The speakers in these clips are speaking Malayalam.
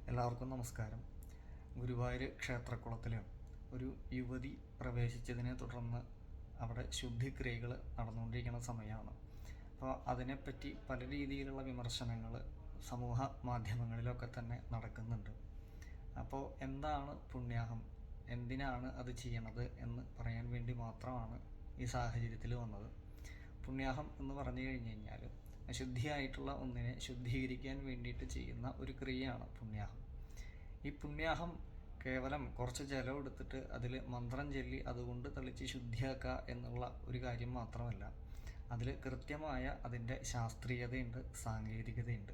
എല്ലാവർക്കും നമസ്കാരം. ഗുരുവായൂർ ക്ഷേത്രക്കുളത്തിൽ ഒരു യുവതി പ്രവേശിച്ചതിനെ തുടർന്ന് അവിടെ ശുദ്ധിക്രിയകൾ നടന്നുകൊണ്ടിരിക്കുന്ന സമയമാണ്. അപ്പോൾ അതിനെപ്പറ്റി പല രീതിയിലുള്ള വിമർശനങ്ങൾ സമൂഹ മാധ്യമങ്ങളിലൊക്കെ തന്നെ നടക്കുന്നുണ്ട്. അപ്പോൾ എന്താണ് പുണ്യാഹം, എന്തിനാണ് അത് ചെയ്യണത് എന്ന് പറയാൻ വേണ്ടി മാത്രമാണ് ഈ സാഹചര്യത്തിൽ വന്നത്. പുണ്യാഹം എന്ന് പറഞ്ഞു കഴിഞ്ഞ് കഴിഞ്ഞാൽ അശുദ്ധിയായിട്ടുള്ള ഒന്നിനെ ശുദ്ധീകരിക്കാൻ വേണ്ടിയിട്ട് ചെയ്യുന്ന ഒരു ക്രിയയാണ് പുണ്യാഹം. ഈ പുണ്യാഹം കേവലം കുറച്ച് ജലം എടുത്തിട്ട് അതിൽ മന്ത്രം ചൊല്ലി അതുകൊണ്ട് തളിച്ച് ശുദ്ധിയാക്കുക എന്നുള്ള ഒരു കാര്യം മാത്രമല്ല, അതിൽ കൃത്യമായ അതിൻ്റെ ശാസ്ത്രീയതയുണ്ട്, സാങ്കേതികതയുണ്ട്.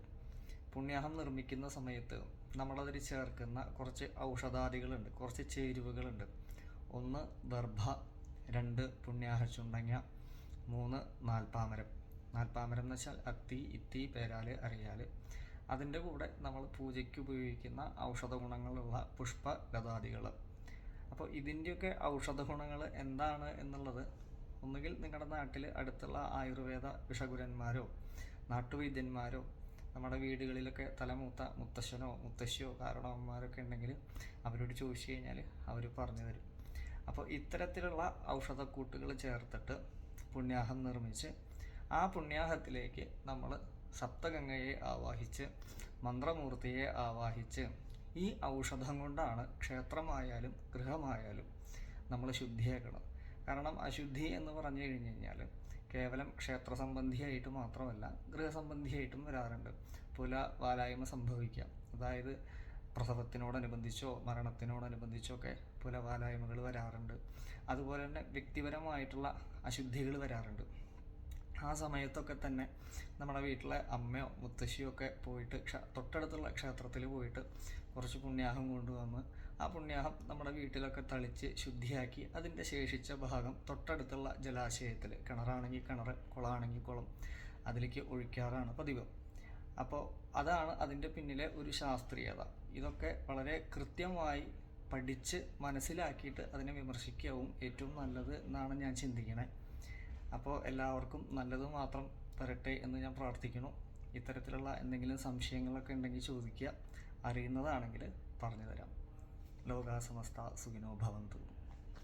പുണ്യാഹം നിർമ്മിക്കുന്ന സമയത്ത് നമ്മളതിൽ ചേർക്കുന്ന കുറച്ച് ഔഷധാദികളുണ്ട്, കുറച്ച് ചേരുവകളുണ്ട്. 1 ദർഭ, 2 പുണ്യാഹ ചുണ്ടങ്ങ, 3 നാൽപ്പാമരം. നാൽപ്പാമരം എന്ന് വെച്ചാൽ അത്തി, ഇത്തി, പേരാല്, അരയാല്. അതിൻ്റെ കൂടെ നമ്മൾ പൂജയ്ക്ക് ഉപയോഗിക്കുന്ന ഔഷധ ഗുണങ്ങളുള്ള പുഷ്പലതാദികൾ. അപ്പോൾ ഇതിൻ്റെയൊക്കെ ഔഷധ ഗുണങ്ങൾ എന്താണ് എന്നുള്ളത് ഒന്നുകിൽ നിങ്ങളുടെ നാട്ടിൽ അടുത്തുള്ള ആയുർവേദ വിഷഗുരന്മാരോ നാട്ടുവൈദ്യന്മാരോ നമ്മുടെ വീടുകളിലൊക്കെ തലമൂത്ത മുത്തശ്ശനോ മുത്തശ്ശിയോ കാരണവന്മാരൊക്കെ ഉണ്ടെങ്കിൽ അവരോട് ചോദിച്ചു കഴിഞ്ഞാൽ അവർ പറഞ്ഞു തരും. അപ്പോൾ ഇത്തരത്തിലുള്ള ഔഷധക്കൂട്ടുകൾ ചേർത്തിട്ട് പുണ്യാഹം നിർമ്മിച്ച് ആ പുണ്യാഹത്തിലേക്ക് നമ്മൾ സപ്തഗംഗയെ ആവാഹിച്ച് മന്ത്രമൂർത്തിയെ ആവാഹിച്ച് ഈ ഔഷധം കൊണ്ടാണ് ക്ഷേത്രമായാലും ഗൃഹമായാലും നമ്മൾ ശുദ്ധിയാക്കണം. കാരണം അശുദ്ധി എന്ന് പറഞ്ഞു കഴിഞ്ഞ് കഴിഞ്ഞാൽ കേവലം ക്ഷേത്ര സംബന്ധിയായിട്ട് മാത്രമല്ല ഗൃഹസംബന്ധിയായിട്ടും വരാറുണ്ട്. വാലായ്മ സംഭവിക്കാം, അതായത് പ്രസവത്തിനോടനുബന്ധിച്ചോ മരണത്തിനോടനുബന്ധിച്ചോ ഒക്കെ വാലായ്മകൾ വരാറുണ്ട്. അതുപോലെ തന്നെ വ്യക്തിപരമായിട്ടുള്ള അശുദ്ധികൾ വരാറുണ്ട്. ആ സമയത്തൊക്കെ തന്നെ നമ്മുടെ വീട്ടിലെ അമ്മയോ മുത്തശ്ശിയോ ഒക്കെ പോയിട്ട് തൊട്ടടുത്തുള്ള ക്ഷേത്രത്തിൽ പോയിട്ട് കുറച്ച് പുണ്യാഹം കൊണ്ടുവന്ന് ആ പുണ്യാഹം നമ്മുടെ വീട്ടിലൊക്കെ തളിച്ച് ശുദ്ധിയാക്കി അതിൻ്റെ ശേഷിച്ച ഭാഗം തൊട്ടടുത്തുള്ള ജലാശയത്തിൽ, കിണറാണെങ്കിൽ കിണർ, കുളമാണെങ്കിൽ കുളം, അതിലേക്ക് ഒഴിക്കാറാണ് പതിവ്. അപ്പോൾ അതാണ് അതിൻ്റെ പിന്നിലെ ഒരു ശാസ്ത്രീയത. ഇതൊക്കെ വളരെ കൃത്യമായി പഠിച്ച് മനസ്സിലാക്കിയിട്ട് അതിനെ വിമർശിക്കാവും ഏറ്റവും നല്ലത് എന്നാണ് ഞാൻ ചിന്തിക്കണേ. അപ്പോൾ എല്ലാവർക്കും നല്ലത് മാത്രം തരട്ടെ എന്ന് ഞാൻ പ്രാർത്ഥിക്കുന്നു. ഇത്തരത്തിലുള്ള എന്തെങ്കിലും സംശയങ്ങളൊക്കെ ഉണ്ടെങ്കിൽ ചോദിക്കുക, അറിയുന്നതാണെങ്കിൽ പറഞ്ഞു തരാം. ലോകാ സമസ്ത സുഖിനോ ഭവന്തു.